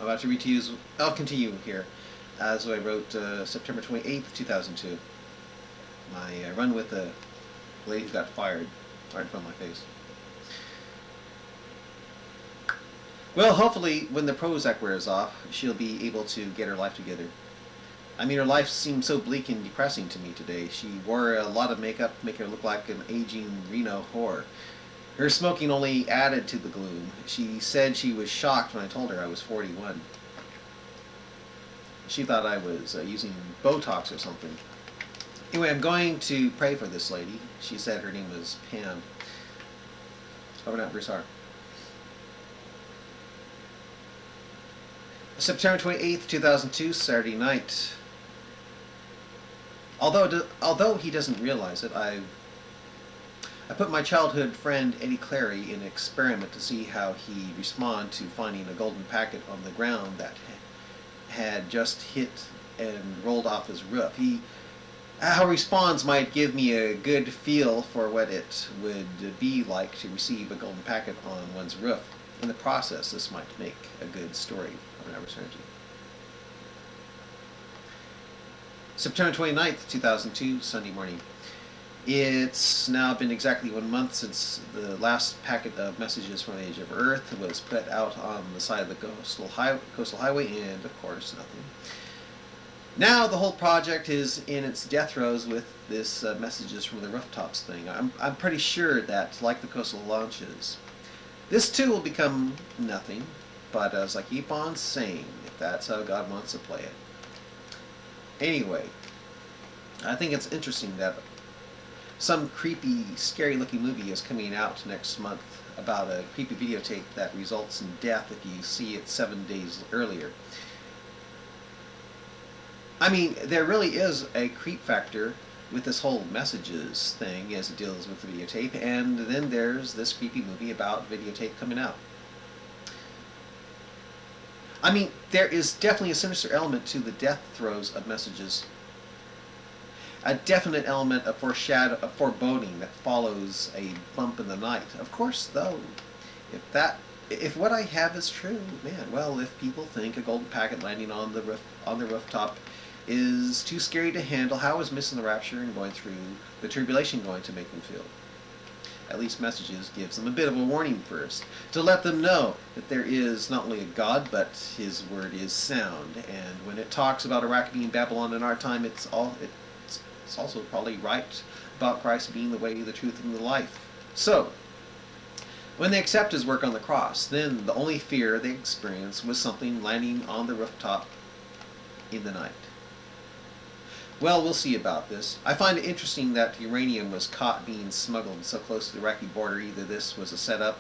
I'm about to read to you. I'll continue here, as I wrote September 28th, 2002. My run with the lady who got fired right in front of my face. Well, hopefully, when the Prozac wears off, she'll be able to get her life together. I mean, her life seemed so bleak and depressing to me today. She wore a lot of makeup to make her look like an aging Reno whore. Her smoking only added to the gloom. She said she was shocked when I told her I was 41. She thought I was using Botox or something. Anyway, I'm going to pray for this lady. She said her name was Pam. Over and out, Broussard. September 28th, 2002, Saturday night. Although he doesn't realize it, I put my childhood friend Eddie Clary in an experiment to see how he'd respond to finding a golden packet on the ground that had just hit and rolled off his roof. How he responds might give me a good feel for what it would be like to receive a golden packet on one's roof. In the process, this might make a good story of an opportunity. September 29th, 2002, Sunday morning. It's now been exactly 1 month since the last packet of messages from the Age of Earth was put out on the side of the coastal highway, and of course, nothing. Now the whole project is in its death throes with this messages from the rooftops thing. I'm pretty sure that, like the coastal launches, this too will become nothing, but as I keep on saying, if that's how God wants to play it. Anyway, I think it's interesting that some creepy, scary-looking movie is coming out next month about a creepy videotape that results in death if you see it 7 days earlier. I mean, there really is a creep factor with this whole messages thing as it deals with the videotape, and then there's this creepy movie about videotape coming out. I mean, there is definitely a sinister element to the death throes of messages. A definite element of foreboding that follows a bump in the night. Of course, though, if what I have is true, man, well, if people think a golden packet landing on the rooftop is too scary to handle, how is missing the rapture and going through the tribulation going to make them feel? At least messages gives them a bit of a warning first, to let them know that there is not only a God, but His word is sound. And when it talks about Iraq being Babylon in our time, it's also probably right about Christ being the way, the truth, and the life. So, when they accept His work on the cross, then the only fear they experienced was something landing on the rooftop in the night. Well, we'll see about this. I find it interesting that uranium was caught being smuggled so close to the Iraqi border. Either this was a setup